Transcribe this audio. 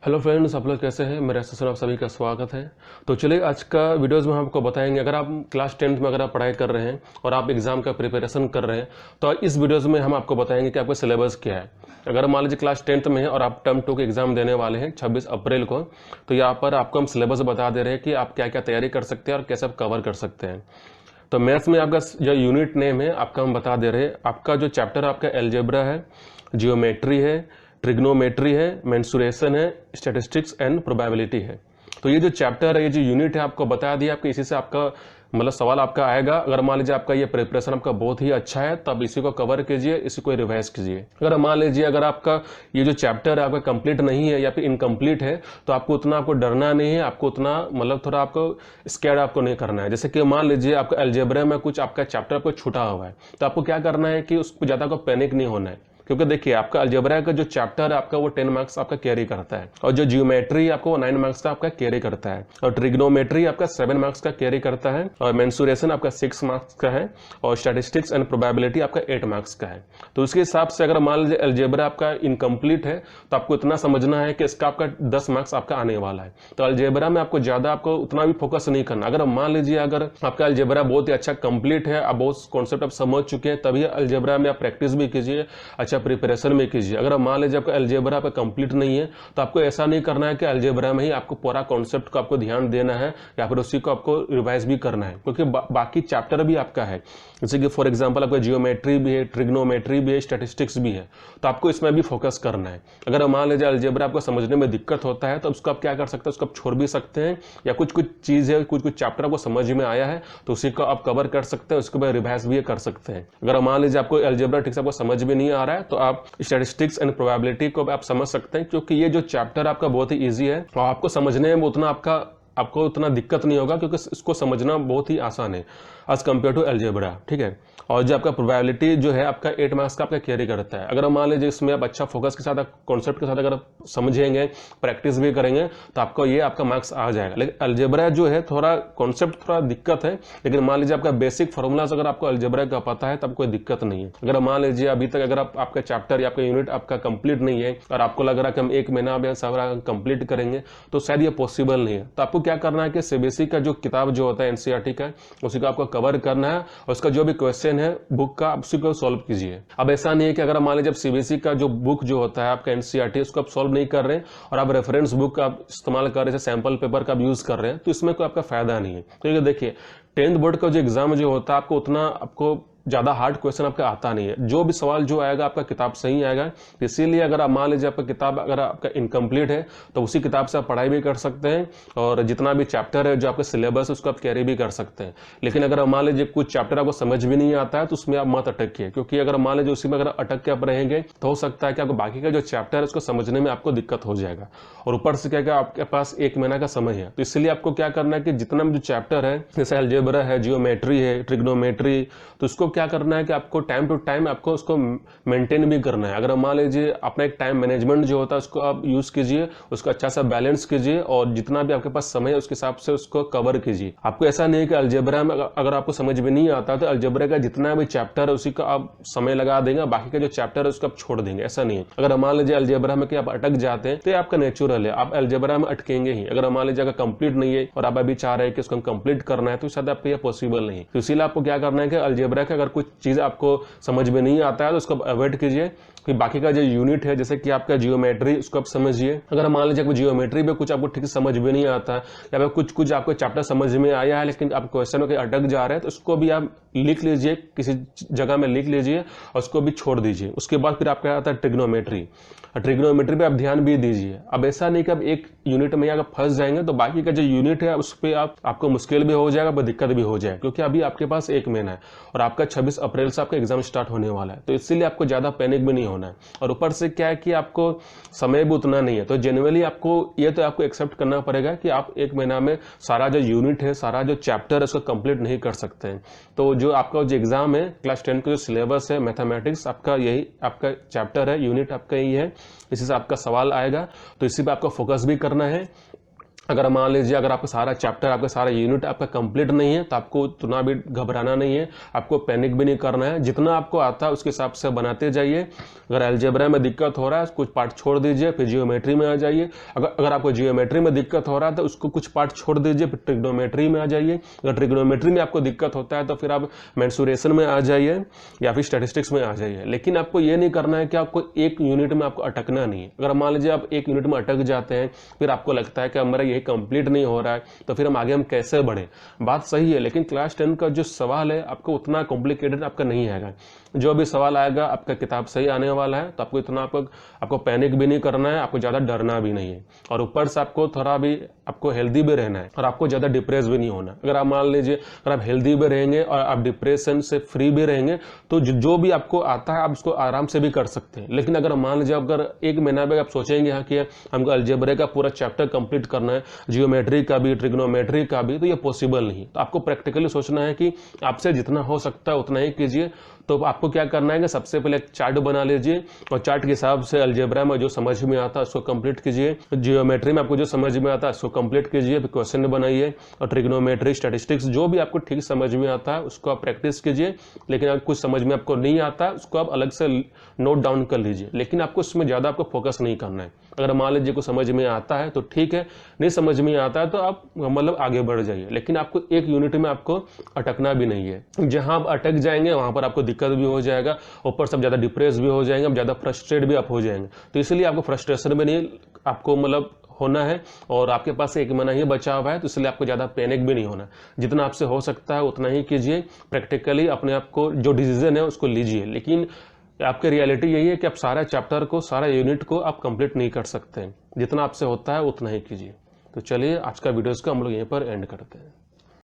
Hello friends, आप लोग कैसे हैं। मेरे सेशन आप सभी का स्वागत है। तो चलिए आज का वीडियोस में हम आपको बताएंगे, अगर आप क्लास 10th में अगर आप पढ़ाई कर रहे हैं और आप एग्जाम का प्रिपरेशन कर रहे हैं तो इस वीडियोस में हम आपको बताएंगे कि आपका सिलेबस क्या है। अगर मान लीजिए क्लास 10th में है और आप टर्म 2 के एग्जाम देने वाले हैं 26 अप्रैल को, तो यहाँ पर आपको हम सिलेबस बता दे रहे हैं कि आप क्या क्या तैयारी कर सकते हैं और कैसे आप कवर कर सकते हैं। तो मैथ्स में आपका जो यूनिट नेम है आपका हम बता दे रहे हैं। आपका जो चैप्टर आपका एलजेब्रा है, जियोमेट्री है, ट्रिग्नोमेट्री है, मेंसुरेशन है, स्टैटिस्टिक्स एंड प्रोबेबिलिटी है। तो ये जो चैप्टर है, ये जो यूनिट है आपको बता दिया। आपको इसी से आपका मतलब सवाल आपका आएगा। अगर मान लीजिए आपका ये प्रिपरेशन आपका बहुत ही अच्छा है तब इसी को कवर कीजिए, इसी को रिवाइज कीजिए। अगर मान लीजिए अगर आपका ये जो चैप्टर है आपका कंप्लीट नहीं है या फिर इनकम्प्लीट है तो आपको उतना आपको डरना नहीं है, आपको उतना मतलब थोड़ा आपको स्कैर्ड आपको नहीं करना है। जैसे कि मान लीजिए आपका अलजेब्रा में कुछ आपका चैप्टर आपको छूटा हुआ है तो आपको क्या करना है कि उसको ज़्यादा को पैनिक नहीं होना है, क्योंकि देखिए आपका अलजेब्रा का जो चैप्टर है आपका वो 10 मार्क्स आपका कैरी करता है, और जो जियोमेट्री आपको 9 मार्क्स का आपका कैरी करता है, और ट्रिग्नोमेट्री आपका 7 मार्क्स का कैरी करता है, और मेंसुरेशन आपका 6 मार्क्स का है, और स्टैटिस्टिक्स एंड प्रोबेबिलिटी आपका 8 मार्क्स का है। तो उसके हिसाब से अगर मान लीजिए अलजेब्रा आपका इनकम्प्लीट है तो आपको इतना समझना है कि इसका आपका 10 मार्क्स आपका आने वाला है। तो अलजेब्रा में आपको ज्यादा आपको उतना भी फोकस नहीं करना। अगर मान लीजिए अगर आपका अलजेब्रा बहुत ही अच्छा कंप्लीट है, आप बहुत कॉन्सेप्ट आप समझ चुके हैं, तभी अलजेब्रा में आप प्रैक्टिस भी कीजिए, अच्छा प्रिपरेशन में कीजिए। अगर मान लीजिए आपका अलजेब्रा आपका कंप्लीट नहीं है तो आपको ऐसा नहीं करना है कि अलजेब्रा में ही आपको पूरा कॉन्सेप्ट को आपको ध्यान देना है या फिर उसी को आपको रिवाइज भी करना है, क्योंकि बाकी चैप्टर भी आपका है। जैसे कि फॉर एग्जांपल आपका जियोमेट्री भी है, ट्रिग्नोमेट्री भी है, स्टैटिस्टिक्स भी है, तो आपको इसमें भी फोकस करना है। अगर मान लीजिए अलजेब्रा आपको समझने में दिक्कत होता है तो उसको आप क्या कर सकते हैं, उसको आप छोड़ भी सकते हैं, या कुछ कुछ चीज़ है, कुछ कुछ चैप्टर आपको समझ में आया है तो उसी को आप कवर कर सकते हैं, उसके बाद रिवाइज भी कर सकते हैं। अगर मान लीजिए आपको अलजेब्रा ठीक से आपको समझ में नहीं आ रहा है तो आप स्टैटिस्टिक्स एंड प्रोबेबिलिटी को आप समझ सकते हैं, क्योंकि ये जो चैप्टर आपका बहुत ही इजी है और आपको समझने में उतना आपको उतना दिक्कत नहीं होगा, क्योंकि इसको समझना बहुत ही आसान है एज कम्पेयर टू अलजेब्रा। ठीक है। और जो आपका प्रोबेबिलिटी जो है आपका 8 मार्क्स का आपका कैरी करता है। अगर मान लीजिए इसमें आप अच्छा फोकस के साथ कॉन्सेप्ट के साथ अगर समझेंगे, प्रैक्टिस भी करेंगे तो आपको ये आपका मार्क्स आ जाएगा। लेकिन अलजेब्रा जो है थोड़ा कॉन्सेप्ट थोड़ा दिक्कत है, लेकिन मान लीजिए आपका बेसिक फॉर्मूलाज अगर आपको अलजेब्रा का पता है तब कोई दिक्कत नहीं है। अगर मान लीजिए अभी तक अगर आपका चैप्टर या आपका यूनिट आपका कंप्लीट नहीं है और आपको लग रहा है कि हम 1 महीना में सारा कंप्लीट करेंगे तो शायद ये पॉसिबल नहीं है। तो आपको क्या करना है कि सीबीएसई का जो किताब जो होता है एनसीईआरटी का, उसी को आपको कवर करना है और उसका जो भी क्वेश्चन है बुक का उसी को सॉल्व कीजिए। अब ऐसा नहीं है कि अगर मान लीजिए सीबीएसई का जो बुक जो होता है आपका एनसीईआरटी उसको आप सॉल्व नहीं कर रहे हैं और आप रेफरेंस बुक का इस्तेमाल कर रहे हैं, सैंपल पेपर का यूज कर रहे हैं, तो इसमें कोई आपका फायदा नहीं है। क्योंकि देखिए 10th बोर्ड का जो एग्जाम जो होता है आपको उतना आपको ज्यादा हार्ड क्वेश्चन आपका आता नहीं है। जो भी सवाल जो आएगा आपका किताब से ही आएगा। इसीलिए अगर आप मान लीजिए आपका किताब अगर आपका इनकम्प्लीट है तो उसी किताब से आप पढ़ाई भी कर सकते हैं और जितना भी चैप्टर है जो आपका सिलेबस है उसको आप कैरी भी कर सकते हैं। लेकिन अगर मान लीजिए कुछ चैप्टर आपको समझ भी नहीं आता है तो उसमें आप मत अटकिए, क्योंकि अगर मान लीजिए उसी में अगर अटक के आप रहेंगे तो हो सकता है कि आपको बाकी का जो चैप्टर है उसको समझने में आपको दिक्कत हो जाएगा। और ऊपर से क्या आपके पास 1 महीना का समय है, तो इसलिए आपको क्या करना है कि जितना भी जो चैप्टर है जैसे अलजेब्रा है, जियोमेट्री है, ट्रिग्नोमेट्री, तो उसको क्या करना है कि आपको टाइम टू टाइम आपको उसको मेंटेन भी करना है। अगर मान लीजिए अपना एक टाइम मैनेजमेंट जो होता है उसको आप यूज कीजिए, उसको अच्छा सा बैलेंस कीजिए और जितना भी आपके पास समय है उसके हिसाब से उसको कवर कीजिए। आपको ऐसा नहीं है कि अलजेब्रा में अगर आपको समझ में नहीं आता तो अलजेब्रा का जितना भी चैप्टर है उसी का आप समय लगा देंगे, बाकी का जो चैप्टर है उसको आप छोड़ देंगे, ऐसा नहीं है। अगर मान लीजिए अलजेब्रा में कि आप अटक जाते हैं तो ये आपका नेचुरल है, आप अलजेब्रा में अटकेंगे ही। अगर मान लीजिए अगर कंप्लीट नहीं है और आप अभी चाह रहे हैं कि उसको कंप्लीट करना है तो शायद आपको ये पॉसिबल नहीं है। तो इसीलिए आपको क्या करना है कि अलजेब्रा का अगर कुछ चीज आपको समझ में नहीं आता है तो उसको अवॉइड कीजिए। कि बाकी का जो यूनिट है जैसे कि आपका जियोमेट्री उसको आप समझिए। अगर मान लीजिए जियोमेट्री में कुछ आपको ठीक से समझ में नहीं आता है या फिर कुछ कुछ आपको चैप्टर समझ में आया है लेकिन आप क्वेश्चन में अटक जा रहे हैं तो उसको भी आप लिख लीजिए, किसी जगह में लिख लीजिए और उसको भी छोड़ दीजिए। उसके बाद फिर आपका आता है ट्रिग्नोमेट्री। ट्रिग्नोमेट्री पे आप ध्यान भी दीजिए। अब ऐसा नहीं कि आप एक यूनिट में अगर फंस जाएंगे तो बाकी का जो यूनिट है उस पर आपको मुश्किल भी हो जाएगा, दिक्कत भी हो जाएगी, क्योंकि अभी आपके पास 1 महीना है और आपका 26 अप्रैल से आपका एग्जाम स्टार्ट होने वाला है। तो इसीलिए आपको ज्यादा पैनिक भी नहीं होना है। और ऊपर से क्या है कि आपको समय भी उतना नहीं है, तो जनरली आपको ये तो आपको एक्सेप्ट करना पड़ेगा कि आप 1 महीना में सारा जो यूनिट है, सारा जो चैप्टर है उसको कंप्लीट नहीं कर सकते हैं। तो जो आपका जो एग्जाम है क्लास 10 का जो सिलेबस है मैथमेटिक्स आपका यही आपका चैप्टर है, यूनिट आपका यही है, इसी से आपका सवाल आएगा। तो इसी पे आपको फोकस भी करना है अगर मान लीजिए अगर आपका सारा चैप्टर, आपका सारा यूनिट आपका कंप्लीट नहीं है तो आपको उतना भी घबराना नहीं है, आपको पैनिक भी नहीं करना है। जितना आपको आता है उसके हिसाब से बनाते जाइए। अगर अलजेब्रा में दिक्कत हो रहा है कुछ पार्ट छोड़ दीजिए, फिर जियोमेट्री में आ जाइए। अगर आपको जियोमेट्री में दिक्कत हो रहा है तो उसको कुछ पार्ट छोड़ दीजिए, फिर ट्रिग्नोमेट्री में आ जाइए। अगर ट्रिग्नोमेट्री में आपको दिक्कत होता है तो फिर आप मेंसुरेशन में आ जाइए या फिर स्टैटिस्टिक्स में आ जाइए। लेकिन आपको ये नहीं करना है कि आपको एक यूनिट में आपको अटकना नहीं है। अगर मान लीजिए आप एक यूनिट में अटक जाते हैं, फिर आपको लगता है कि हमारा ये कंप्लीट नहीं हो रहा है, तो फिर हम कैसे बढ़े। बात सही है, लेकिन क्लास 10 का जो सवाल है आपको उतना कॉम्प्लिकेटेड आपका नहीं आएगा। जो भी सवाल आएगा आपका किताब से ही आने वाला है, तो आपको इतना आपको पैनिक भी नहीं करना है, आपको ज्यादा डरना भी नहीं है। और ऊपर से आपको थोड़ा भी आपको हेल्दी भी रहना है और आपको ज्यादा डिप्रेस भी नहीं होना। अगर आप मान लीजिए अगर आप हेल्दी भी रहेंगे और आप डिप्रेशन से फ्री भी रहेंगे तो जो भी आपको आता है आप उसको आराम से भी कर सकते हैं। लेकिन अगर मान लीजिए अगर एक महीना में आप सोचेंगे कि हमको अलजेब्रा का पूरा चैप्टर कंप्लीट करना है, जियोमेट्री का भी, ट्रिग्नोमेट्री का भी, तो ये पॉसिबल नहीं। तो आपको प्रैक्टिकली सोचना है कि आपसे जितना हो सकता है उतना ही कीजिए। तो आपको क्या करना है कि सबसे पहले एक चार्ट बना लीजिए और चार्ट के हिसाब से अलजेब्रा में जो समझ में आता है उसको कंप्लीट कीजिए, जियोमेट्री में आपको जो समझ में आता है उसको कंप्लीट कीजिए, फिर क्वेश्चन बनाइए, और ट्रिग्नोमेट्री, स्टैटिस्टिक्स जो भी आपको ठीक समझ में आता है उसको आप प्रैक्टिस कीजिए। लेकिन अगर कुछ समझ में आपको नहीं आता उसको आप अलग से नोट डाउन कर लीजिए, लेकिन आपको उसमें ज़्यादा आपको फोकस नहीं करना है। अगर मान लीजिए कुछ समझ में आता है तो ठीक है, नहीं समझ में आता है तो आप आगे बढ़ जाइए। लेकिन आपको एक यूनिट में आपको अटकना भी नहीं है। जहां आप अटक जाएंगे वहां पर आपको दिक्कत भी हो जाएगा, ऊपर से ज्यादा डिप्रेस भी हो जाएंगे, आप ज्यादा फ्रस्ट्रेट भी आप हो जाएंगे। तो इसलिए आपको फ्रस्ट्रेशन में नहीं आपको होना है, और आपके पास एक महीना ही बचा हुआ है, तो इसलिए आपको ज्यादा पैनिक भी नहीं होना। जितना आपसे हो सकता है उतना ही कीजिए, प्रैक्टिकली अपने आप को जो डिसीजन है उसको लीजिए। लेकिन आपकी रियलिटी यही है कि आप सारा चैप्टर को, सारा यूनिट को आप कंप्लीट नहीं कर सकते। जितना आपसे होता है उतना ही कीजिए। तो चलिए आज का वीडियोस को हम लोग यहीं पर एंड करते हैं।